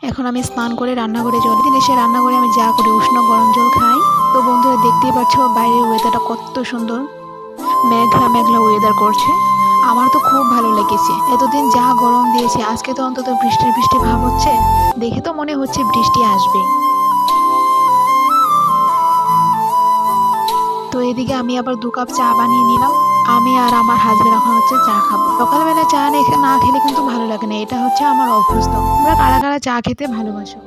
এখন আমি স্নান করে রান্নাঘরে চলে দিন এসে রান্নাঘরে আমি যা করি উষ্ণ গরম জল খাই। তো বন্ধুরা দেখতেই পাচ্ছ বাইরের ওয়েদারটা কত সুন্দর, মেঘলা মেঘলা ওয়েদার করছে। আমার তো খুব ভালো লেগেছে। এতদিন যা গরম দিয়েছে আজকে তো অন্তত বৃষ্টি বৃষ্টি ভাব হচ্ছে, দেখে তো মনে হচ্ছে বৃষ্টি আসবে। তো এদিকে আমি আবার 2 কাপ চা বানিয়ে নিলাম। আমি আর আমার হাজবেন্ড এখন হচ্ছে চা খাবো। সকালবেলা চা না খেলে কিন্তু ভালো লাগে না, এটা হচ্ছে আমার অভ্যস্ত। তোমরা কারা কারা চা খেতে ভালোবাসো?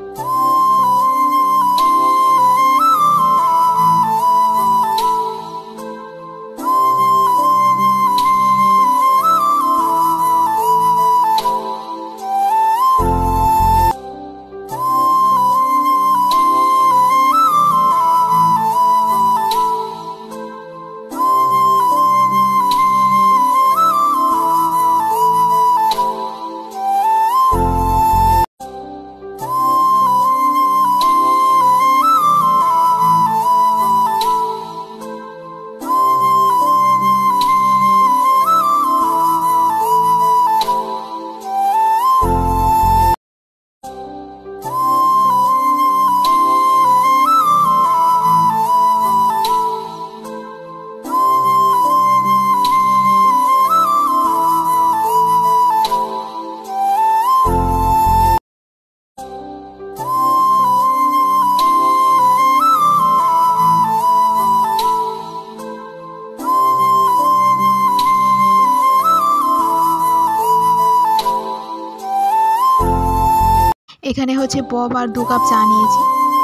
এখানে হচ্ছে পপ আর 2 কাপ চা নিয়েছি,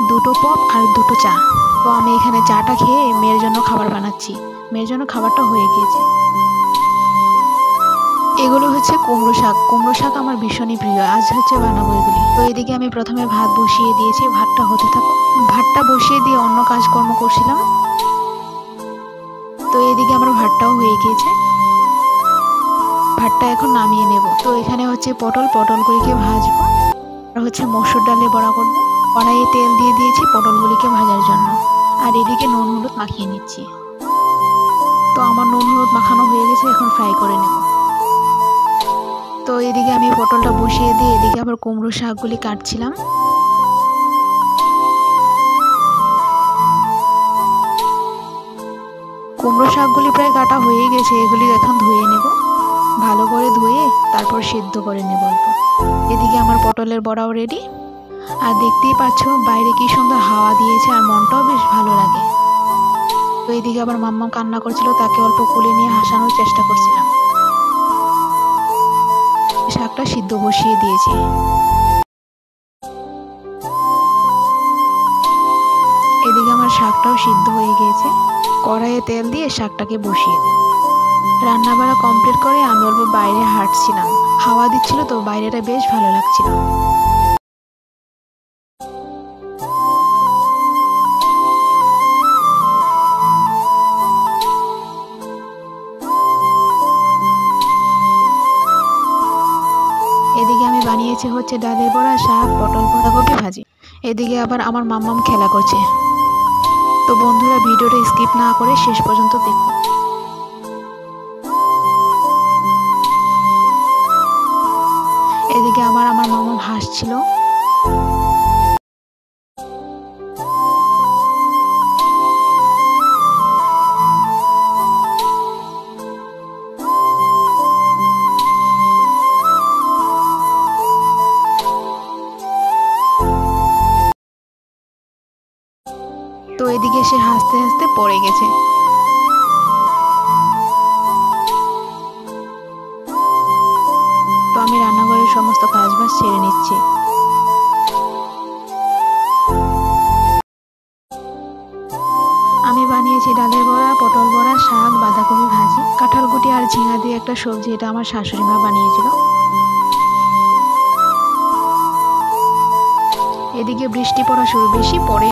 2টো পপ আর 2টো চা। তো আমি এখানে চাটা খেয়ে মেয়ের জন্য খাবার বানাচ্ছি। মেয়ের জন্য খাবারটা হয়ে গিয়েছে। এগুলো হচ্ছে কুমড়ো শাক। কুমড়ো শাক আমার ভীষণই প্রিয়, আজ হচ্ছে বানাবো এগুলি। তো এদিকে আমি প্রথমে ভাত বসিয়ে দিয়েছি, ভাতটা হতে থাকো। ভাতটা বসিয়ে দিয়ে অন্য কাজকর্ম করছিলাম। তো এদিকে আমার ভাতটাও হয়ে গিয়েছে, ভাতটা এখন নামিয়ে নেব। তো এখানে হচ্ছে পটলগুলিকে ভাজবো, আর হচ্ছে মসুর ডালে বড়া করবো। কড়াইয়ে তেল দিয়ে দিয়েছি পটলগুলিকে ভাজার জন্য, আর এদিকে নুন হলুদ মাখিয়ে নিচ্ছি। তো আমার নুন হলুদ মাখানো হয়ে গেছে, এখন ফ্রাই করে নেব। তো এদিকে আমি পটলটা বসিয়ে দিয়ে এদিকে আবার কুমড়ো শাকগুলি কাটছিলাম। কুমড়ো শাকগুলি প্রায় কাটা হয়ে গেছে, এগুলি এখন ধুয়ে নেব। ভালো করে ধুয়ে তারপর সিদ্ধ করে নেব অল্প। এদিকে আমার পটলের বড়াও রেডি। আর দেখতেই পাচ্ছ বাইরে কি সুন্দর হাওয়া দিয়েছে, আর মনটাও বেশ ভালো লাগে। তো এদিকে আবার মাম্মা কান্না করছিল, তাকে অল্প কোলে নিয়ে হাসানোর চেষ্টা করছিলাম। শাকটা সিদ্ধ বসিয়ে দিয়েছি। এদিকে আমার শাকটাও সিদ্ধ হয়ে গিয়েছে। কড়াইয়ে তেল দিয়ে শাকটাকে বসিয়ে দিই। রান্না বাড়া কমপ্লিট করে আমি অল্প বাইরে হাঁটছিলাম, হাওয়া দিচ্ছিল তো বাইরেটা বেশ ভালো লাগছিল। এদিকে আমি বানিয়েছি হচ্ছে ডালের বড়া, শাক, পটল, বাঁধাকপি ভাজি। এদিকে আবার আমার মাম্মাম খেলা করছে। তো বন্ধুরা ভিডিওটা স্কিপ না করে শেষ পর্যন্ত দেখো। এদিকে আমার মাম্মাম হাসছিল। তো এদিকে সে হাসতে হাসতে পড়ে গেছে। তো আমি রান্নাঘরের সমস্ত কাজবাজ ছেড়ে নিচ্ছি। আমি বানিয়েছি ডালের বড়া, পটল বড়া, শাক, বাঁধাকপি ভাজি, কাঁঠালকুটি আর ঝিঙা দিয়ে একটা সবজি, এটা আমার শাশুড়ি মা বানিয়েছিল। এদিকে বৃষ্টি পড়া শুরু, বেশি পড়ে